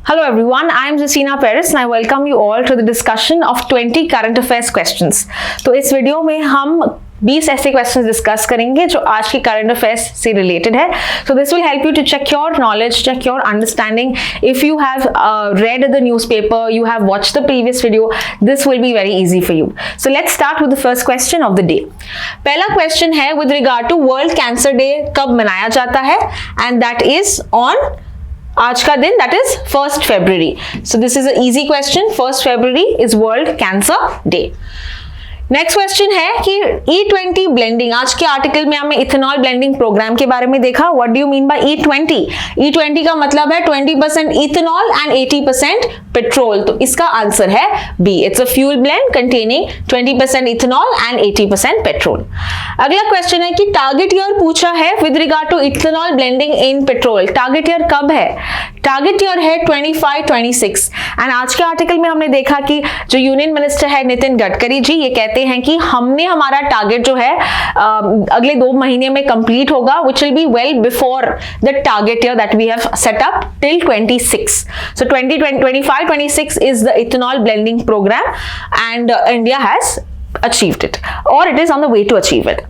Hello everyone, I am Justina Paris and I welcome you all to the discussion of 20 current affairs questions. तो इस video में हम 20 ऐसे questions discuss करेंगे जो आज की करंट अफेयर्स से रिलेटेड है. So this will help you to check your knowledge, check your understanding. If you have read the newspaper, you have watched the previous video, this will be very easy for you. So let's start with the first question of the day. पहला question है with regard to world cancer day कब मनाया जाता है, and that is on आज का दिन, that is 1st February. So this is an easy question. 1st February is World Cancer Day. Next question है कि E20 ब्लेंडिंग, आज के आर्टिकल में हमें इथेनॉल ब्लेंडिंग प्रोग्राम के बारे में देखा. What do you mean by E20? E20 का मतलब है 20% इथेनॉल एंड 80% पेट्रोल. तो इसका आंसर है B. It's a fuel blend containing 20% ethanol and 80% petrol. अगला क्वेश्चन है कि टारगेट ईयर पूछा है with regard to ethanol blending in petrol. Target year कब है? टारगेट ईयर है 25-26. एंड आज के आर्टिकल में हमने देखा कि जो यूनियन मिनिस्टर है नितिन गडकरी जी, ये कहते हैं कि हमने हमारा टारगेट जो है अगले 2 महीने में कंप्लीट होगा, which will be well before the target year that we have set up till 26. So 2025-26 is the ethanol blending program and India has achieved it or it is on the way to achieve it.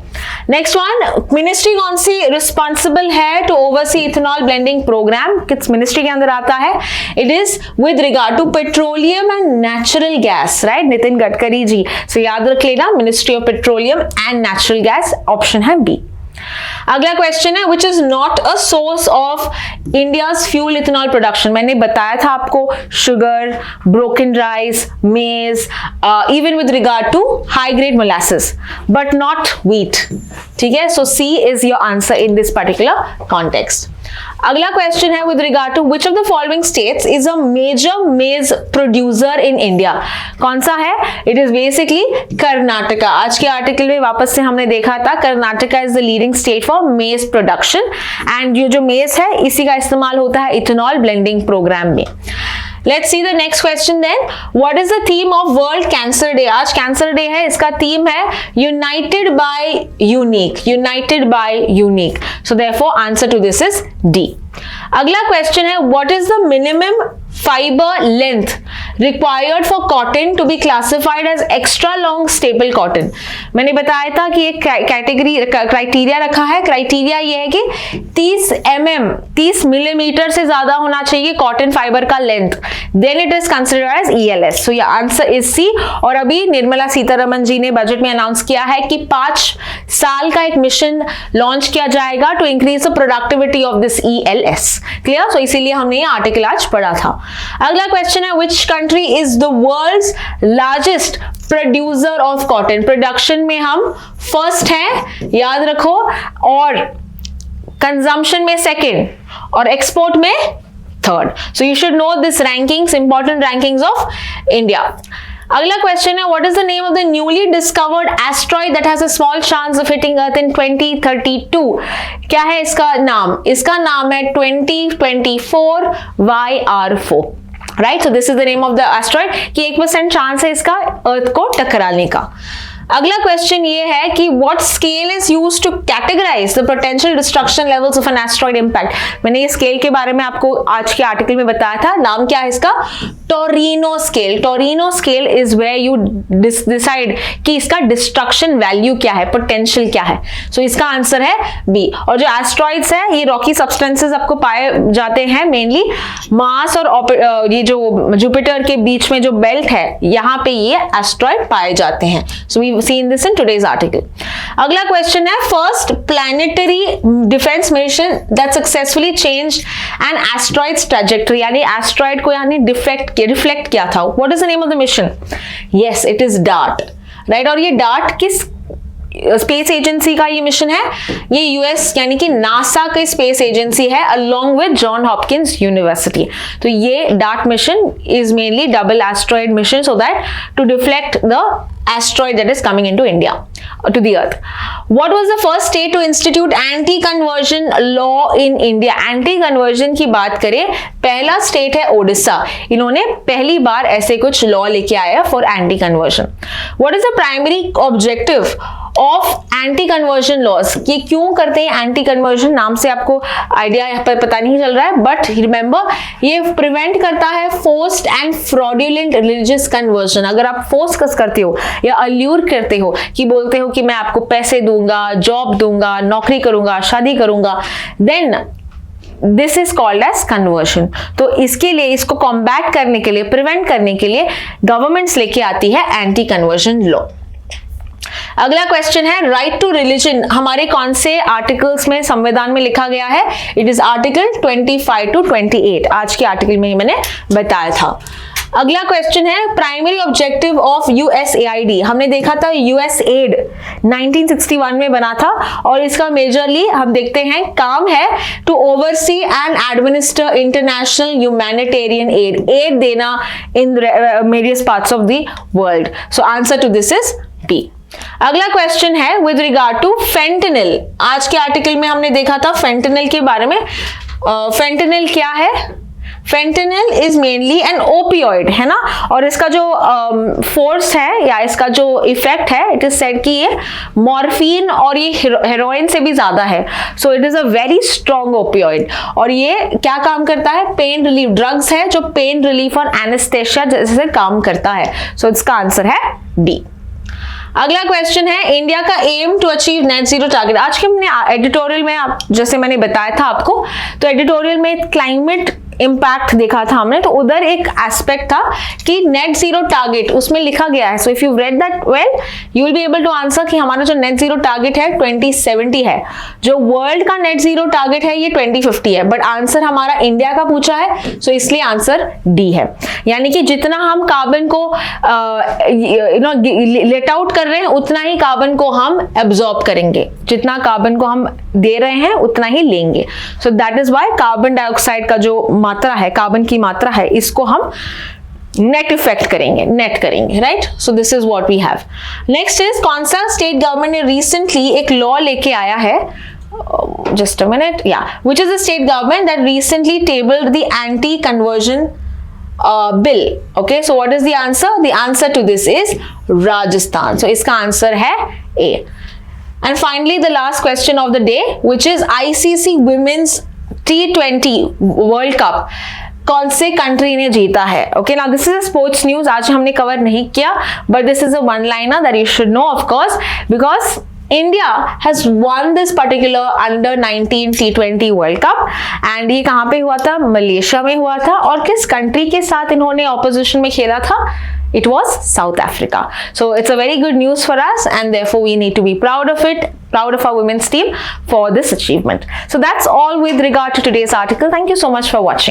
Next one, ministry कौन सी responsible है to oversee ethanol blending program? किस ministry के अंदर आता है? It is with regard to petroleum and natural gas, right? Nitin Gadkari ji. So याद रख लेना, ministry of petroleum and natural gas, option है बी. अगला क्वेश्चन है which is not a source of India's fuel ethanol production. मैंने बताया था आपको sugar, broken rice, maize, even with regard to high grade molasses, but not wheat. ठीक है, so C is your answer in this particular context. अगला question है with regard to which of the following states is a major maize producer in India. कौन सा है? It is basically Karnataka. आज के article में वापस से हमने देखा था Karnataka is the leading state for maize production and ये जो मेज है इसी का इस्तेमाल होता है इथेनॉल ब्लेंडिंग प्रोग्राम में. Let's see the next question then. What is the theme of World Cancer Day? आज कैंसर डे है, इसका थीम है United by Unique. United by Unique. So therefore answer to this is D. अगला question है what is the minimum fiber length required for cotton to be classified as extra long staple cotton? मैंने बताया था कि एक category criteria रखा है. Criteria ये है कि 30 मिलीमीटर से ज्यादा होना चाहिए कॉटन फाइबर का length, then it is considered as ELS. So your answer is C. और अभी निर्मला सीतारमण जी ने बजट में अनाउंस किया है कि 5 साल का एक मिशन लॉन्च किया जाएगा to increase the productivity of this ELS. Clear? So इसीलिए हमने ये आर्टिकल आज पढ़ा था. अगला क्वेश्चन है which country is the world's largest producer of cotton. Production में हम फर्स्ट हैं, याद रखो, और कंजम्पशन में सेकंड और एक्सपोर्ट में third. So you should know this rankings, important rankings of India. अगला क्वेश्चन है what is the name of the newly discovered asteroid that has a small chance of hitting earth in 2032. क्या है इसका नाम? इसका नाम है 2024 YR4. Right, so this is the name of the asteroid कि 1% चांस है इसका अर्थ को टकराने का. अगला क्वेश्चन ये है कि what scale is used to categorise the potential destruction levels of an asteroid impact. मैंने ये स्केल के बारे में आपको आज के आर्टिकल में बताया था. नाम क्या है इसका? Torino scale. Torino scale is where you decide कि इसका डिस्ट्रक्शन वैल्यू क्या है, पोटेंशियल क्या है. सो इसका आंसर है बी. और जो एस्ट्रॉइड्स है ये रॉकी सब्सटेंसेस आपको पाए जाते हैं मेनली मार्स और ये जो जुपिटर के बीच में जो बेल्ट है यहाँ पे ये एस्ट्रॉइड पाए जाते हैं. So we seen this in today's article. अगला क्वेश्चन है first planetary defence mission that successfully changed an asteroid's trajectory. यानी एस्ट्रॉइड को यानी रिफ्लेक्ट किया था. What is the name of the mission? Yes, it is DART. Right? और ये DART किस स्पेस एजेंसी का ये मिशन है? ये यूएस यानी कि नासा की स्पेस एजेंसी है along with John Hopkins university. तो ये DART mission is mainly double asteroid mission so that to deflect the asteroid that is coming into India to the earth. What was the first state to institute anti-conversion law in India? Anti-conversion की बात करें, पहला state है ओडिशा. इन्होंने पहली बार ऐसे कुछ law लेके आया for anti conversion. What is the primary objective of anti conversion laws. ये क्यों करते हैं एंटी कन्वर्जन, नाम से आपको आइडिया यहाँ पर पता नहीं चल रहा है, बट रिमेंबर ये प्रिवेंट करता है forced and fraudulent religious conversion. अगर आप फोर्स करते हो या अल्यूर करते हो कि बोलते हो कि मैं आपको पैसे दूंगा, जॉब दूंगा, नौकरी करूंगा, शादी करूंगा, then this is called as conversion. तो इसके लिए, इसको कॉम्बैट करने के लिए, प्रिवेंट करने के लिए गवर्नमेंट्स लेके आती है एंटी कन्वर्जन लॉ। अगला क्वेश्चन है राइट टू रिलीजन हमारे कौन से आर्टिकल्स में संविधान में लिखा गया है? It is article 25 to 28। आज के आर्टिकल में ही मैंने बताया था। अगला क्वेश्चन है प्राइमरी ऑब्जेक्टिव ऑफ यूएसएआईडी। हमने देखा था यूएसएड 1961 में बना था और इसका मेजरली हम देखते हैं काम है to oversee and administer international humanitarian aid देना in various parts of the world. So answer to this is B. अगला क्वेश्चन है विद रिगार्ड टू फेंटेनिल। आज के आर्टिकल में हमने देखा था फेंटेनिल के बारे में। फेंटेनिल क्या है? Fentanyl is mainly an opioid, है ना, और इसका जो फोर्स है या इसका जो इफेक्ट है, इट इज सेड कि ये मॉर्फिन और ये हेरोइन से भी ज्यादा है। So it is a very strong opioid और ये क्या काम करता है? पेन रिलीफ ड्रग्स है जो पेन रिलीफ और एनेस्थेशिया जैसे काम करता है। सो इसका आंसर है डी। अगला क्वेश्चन है इंडिया का aim to achieve net zero target. आज के हमने एडिटोरियल में जैसे मैंने बताया था आपको, तो एडिटोरियल में क्लाइमेट इम्पैक्ट देखा था हमने, तो उधर एक एस्पेक्ट था कि नेट जीरो टारगेट उसमें लिखा गया है। So if you read that well you will be able to answer कि हमारा जो नेट जीरो टारगेट है 2070 है, जो वर्ल्ड का नेट जीरो टारगेट है ये 2050 है, बट आंसर हमारा इंडिया का पूछा है, सो इसलिए आंसर डी है। यानी कि जितना हम कार्बन को लेट आउट कर रहे हैं उतना ही कार्बन को हम एब्जॉर्ब करेंगे, जितना कार्बन को हम दे रहे हैं उतना ही लेंगे। So that is why carbon dioxide का जो मात्रा है, कार्बन की मात्रा है, इसको हम नेट इफेक्ट करेंगे, नेट करेंगे, right. So this is what we have. Next is कौन सा स्टेट गवर्नमेंट ने रिसेंटली एक लॉ लेके आया है, just a minute, yeah, which is the state government that recently tabled the anti-conversion bill? Okay, so what is the answer? The answer to this is Rajasthan. So इसका answer है A. And finally the last question of the day, which is ICC Women's T20 World Cup कौन से country ने जीता है? Okay, now this is a sports news, आज हमने cover नहीं किया, but this is a one liner that you should no of course, because India has won this particular under 19 T20 World Cup and ये कहाँ पे हुआ था? Malaysia में हुआ था। और किस कंट्री के साथ इन्होंने ऑपोजिशन में खेला था? It was South Africa. So it's a very good news for us and therefore we need to be proud of it, proud of our women's team for this achievement. So that's all with regard to today's article. Thank you so much for watching.